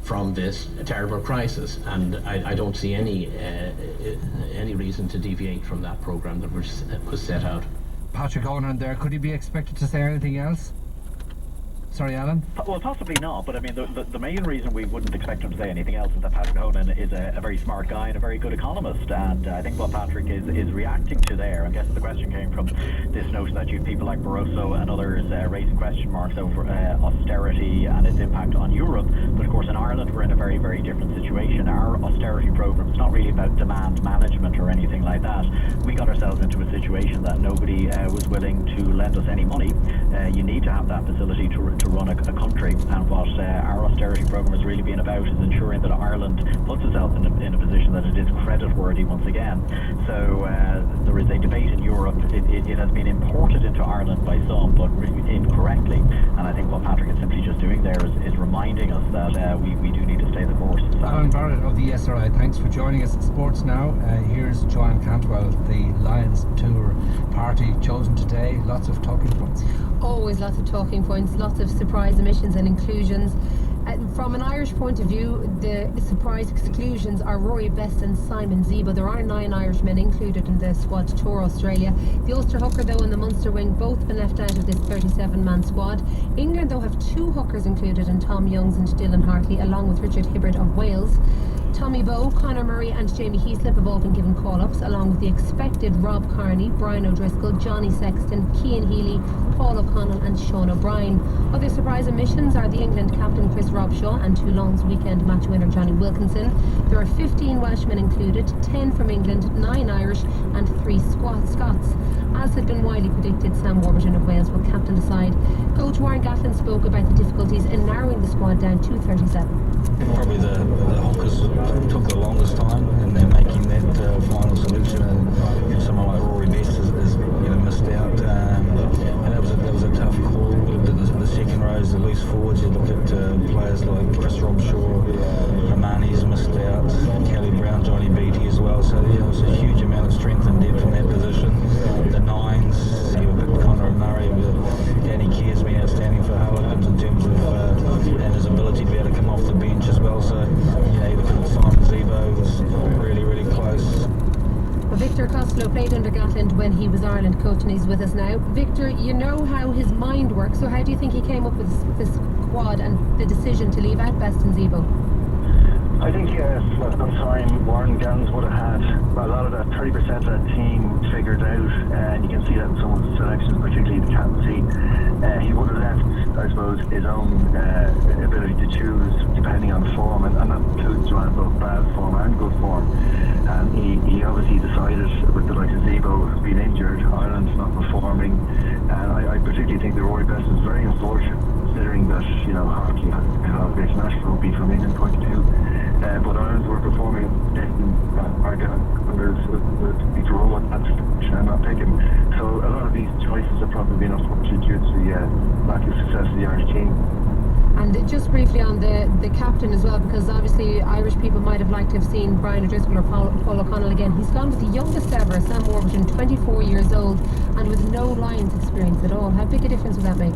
from this terrible crisis, and I don't see any reason to deviate from that programme that was set out. Patrick Onan there, could he be expected to say anything else? Sorry, Alan? Well, possibly not, but I mean, the main reason we wouldn't expect him to say anything else is that Patrick Honan is a very smart guy and a very good economist, and I think what Patrick is reacting to there, I'm guessing the question came from this notion that you have people like Barroso and others raising question marks over austerity and its impact on Europe, but of course in Ireland we're in a very, very different situation. Our austerity programme is not really about demand management or anything like that. We got ourselves into a situation that nobody was willing to lend us any money. You need to have that facility to run a country, and what our austerity programme has really been about is ensuring that Ireland puts itself in a position that it is credit-worthy once again. So there is a debate in Europe. It has been imported into Ireland by some, but incorrectly, and I think what Patrick is simply just doing there is reminding us that we do need to stay the course. Alan Barrett of the SRI, thanks for joining us at Sports Now. Here's Joanne Cantwell, the Lions Tour party chosen today. Lots of talking points. Always lots of talking points, lots of surprise omissions and inclusions. From an Irish point of view, the surprise exclusions are Rory Best and Simon Zebo. There are 9 Irishmen included in the squad to tour Australia. The Ulster hooker, though, and the Munster wing both been left out of this 37-man squad. England, though, have 2 hookers included in Tom Youngs and Dylan Hartley, along with Richard Hibbert of Wales. Tommy Bowe, Conor Murray and Jamie Heaslip have all been given call-ups, along with the expected Rob Kearney, Brian O'Driscoll, Johnny Sexton, Cian Healy, Paul O'Connell and Sean O'Brien. Other surprise omissions are the England captain Chris Robshaw and Toulon's weekend match winner Johnny Wilkinson. There are 15 Welshmen included, 10 from England, 9 Irish and 3 Scots. As had been widely predicted, Sam Warburton of Wales will captain the side. Coach Warren Gatlin spoke about the difficulties in narrowing the squad down to 37. Probably the hookers took the longest time in making that final selection, and someone like Rory Best is missed out, and that was a tough call. The second rows, the loose forwards, you look at players like Chris Robshaw, Amani's missed out, Kelly Brown, Johnny Beattie as well, so yeah, it was a huge amount of strength and depth in that position. The nines, you picked Conor Murray, Danny Keir's been outstanding for Harlequins in terms of and his ability to be able to come off the bench as well, so you look at Simon Zebo, was really, really close. Victor Costello played under Gatland when he was Ireland coach, and he's with us now. Victor, you know how his mind works, so how do you think he came up with this squad and the decision to leave out Best and Zebo? I think at some time Warren Gans would have had a lot of that 30% of that team figured out, and you can see that in some of the selections, particularly the captaincy. He would have left, I suppose, his own ability to choose depending on form, and that includes both bad form and good form. And he obviously decided, with the likes of Zebo being injured, Ireland not performing, and I particularly think that Rory Best is very unfortunate, considering that Hartley had a international rugby from England point of view. But Ireland were performing would be draw at that stage and not pick him. So a lot of these choices have probably been unfortunate due to the lack of success of the Irish team. And just briefly on the captain as well, because obviously Irish people might have liked to have seen Brian O'Driscoll or Paul O'Connell again. He's gone with the youngest ever, Sam Warburton, 24 years old, and with no Lions experience at all. How big a difference would that make?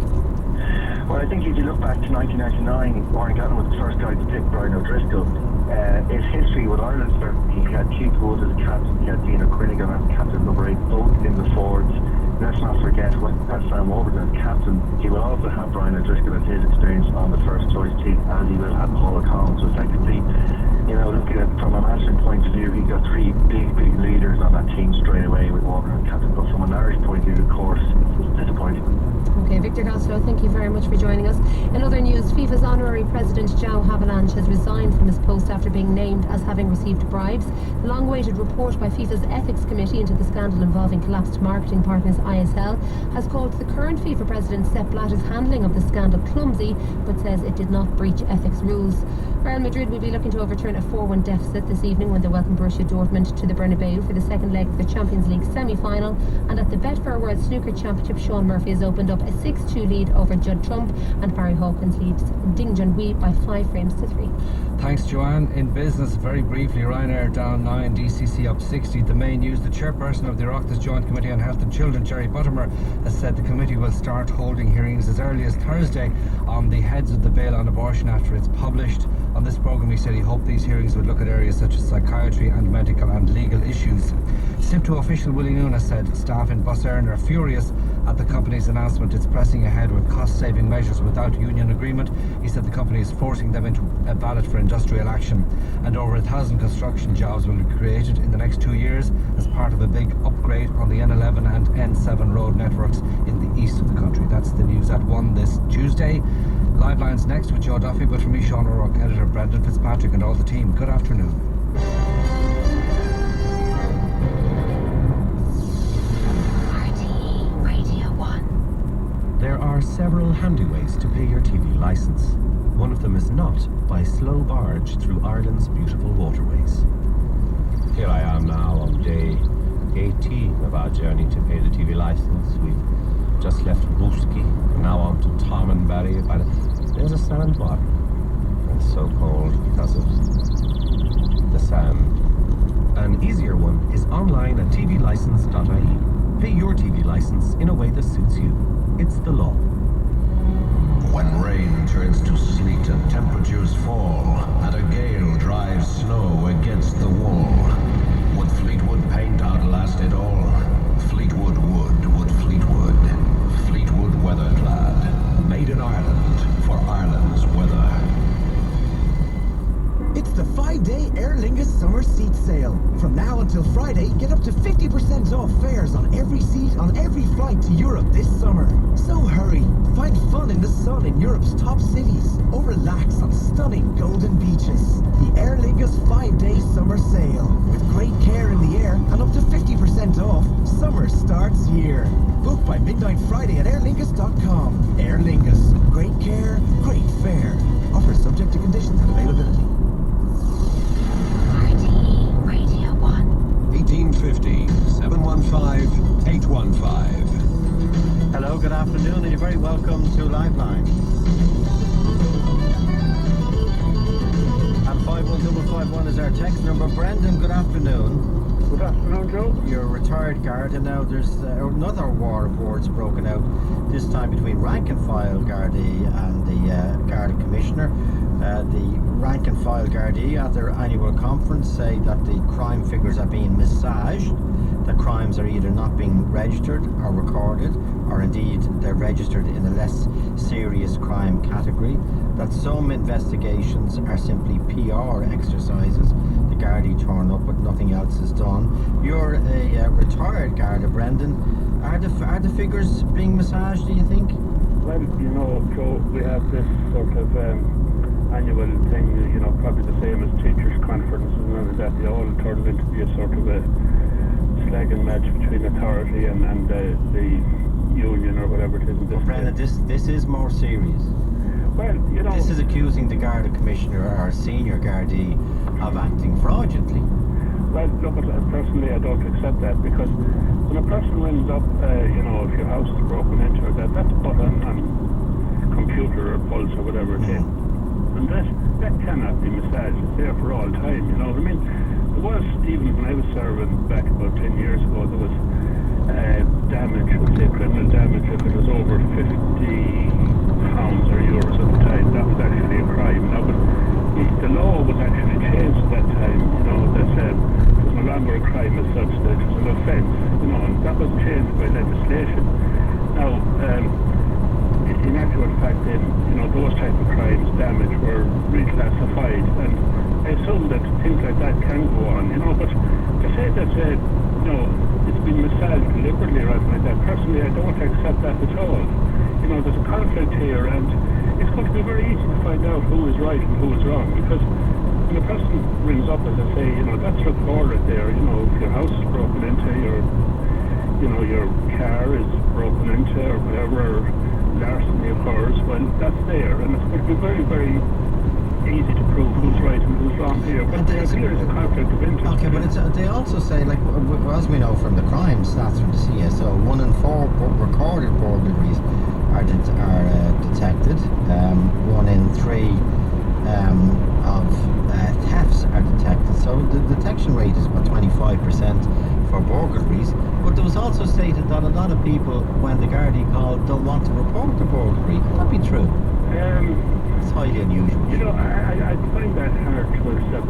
Well, I think if you look back to 1999, Warren Gatton was the first guy to pick Brian O'Driscoll. His history with Ireland, he had Keith Wood as a captain, he had Dean O'Quinnigan as captain number 8, both in the forwards. Let's not forget, when Sam Warburton as captain, he will also have Brian O'Driscoll as his experience on the first choice team, as he will have Paul O'Connell. So effectively, looking at from a management point of view, he got 3 big leaders on that team straight away with Walker and captain. But from an Irish point of view, of course, it's disappointing. Okay, Victor Costello, thank you very much for joining us. In other news, FIFA's honorary president João Havelange has resigned from his post after being named as having received bribes. The long-awaited report by FIFA's ethics committee into the scandal involving collapsed marketing partners ISL has called the current FIFA president Sepp Blatter's handling of the scandal clumsy, but says it did not breach ethics rules. Real Madrid will be looking to overturn a 4-1 deficit this evening when they welcome Borussia Dortmund to the Bernabeu for the second leg of the Champions League semi-final. And at the Betfair World Snooker Championship, Sean Murphy has opened up a 6-2 lead over Judd Trump, and Barry Hawkins leads Ding Junhui by 5 frames to 3. Thanks, Joanne. In business, very briefly, Ryanair down 9, DCC up 60. The main news, the chairperson of the Oireachtas Joint Committee on Health and Children, Jerry Buttimer, has said the committee will start holding hearings as early as Thursday on the heads of the bill on abortion after it's published. On this programme, he said he hoped these hearings would look at areas such as psychiatry and medical and legal issues. SIPTO official Willie Nunes said staff in Bus Éireann are furious at the company's announcement it's pressing ahead with cost-saving measures without union agreement. He said the company is forcing them into a ballot for industrial action, and over 1,000 construction jobs will be created in the next 2 years as part of a big upgrade on the N11 and N7 road networks in the east of the country. That's the news at 1 this Tuesday. Live Lines next with Joe Duffy, but for me, Sean O'Rourke, editor Brendan Fitzpatrick and all the team, good afternoon. RTE Radio 1. There are several handy ways to pay your TV licence. One of them is not by slow barge through Ireland's beautiful waterways. Here I am now on day 18 of our journey to pay the TV licence. We've just left Roscommon and now on to Tarmanberry. But there's a sandbar. It's so cold because of the sand. An easier one is online at tvlicence.ie. Pay your TV licence in a way that suits you. It's the law. When rain turns to sleet and temperatures fall, and a gale drives snow against the wall, would Fleetwood paint outlast it all? Fleetwood would Fleetwood. Fleetwood weatherclad. Made in Ireland for Ireland's weather. It's the 5-day Aer Lingus summer seat sale. From now until Friday, get up to 50% off fares on every seat on every flight to Europe this summer. So hurry, find fun in the sun in Europe's top cities, or relax on stunning golden beaches. The Aer Lingus 5-day summer sale. With great care in the air and up to 50% off, summer starts here. Book by midnight Friday at airlingus.com. Aer Lingus. Great care, great fare. Offer subject to conditions and availability. RTE Radio 1. 1850 715 815. Hello, good afternoon, and you're very welcome to Live Line. And 51551 is our text number. Brendan, good afternoon. Good afternoon, Joe. You're a retired guard, and now there's another war of words broken out, this time between rank and file Gardaí and the Garda Commissioner. The rank and file Gardaí at their annual conference say that the crime figures are being massaged, that crimes are either not being registered or recorded, or indeed they're registered in a less serious crime category, that some investigations are simply PR exercises. The Gardaí turn up but nothing else is done. You're a retired Garda, Brendan. Are the figures being massaged, do you think? Well, you know, Joe, we have this sort of annual thing, you know, probably the same as teachers' conferences and that. They all turned into be a sort of a slagging match between authority and the union or whatever it is. But Brendan, this is more serious. Well, you know, this is accusing the Garda Commissioner or senior Gardaí of acting fraudulently. well, look, personally, I don't accept that, because when a person rings up, you know, if your house is broken into, that's put on computer or pulse or whatever it is. And that cannot be massaged. It's there for all time, you know what I mean? There was, even when I was serving back about 10 years ago, there was damage, we'll say criminal damage, if it was over 50 pounds or euros at the time, that was actually a crime. Now, but the law was actually changed at that time, you know, that it was no longer a crime as such, that it was an offence, you know, and that was changed by legislation. Now, in actual fact, then, you know, those type of crimes, damage, were reclassified, and I assume that things like that can go on, you know, but to say that, you know, it's been massaged deliberately or anything like that, personally, I don't accept that at all. You know, there's a conflict here, and it's going to be very easy to find out who is right and who is wrong, because when a person rings up, as I say, you know, that's recorded there, you know, if your house is broken into, your car is broken into, or whatever, larceny occurs, well, that's there, and it's going to be very, very easy to prove who's right and who's wrong here. But there's a conflict of interest. Okay, but they also say, like, as we know from the crime stats from the CSO, 1 in 4 recorded burglaries are detected. 1 in 3 of thefts are detected. So the detection rate is about 25% for burglaries. But there was also stated that a lot of people, when the Gardaí called, don't want to report the burglary. Could that be true? It's highly unusual. You know,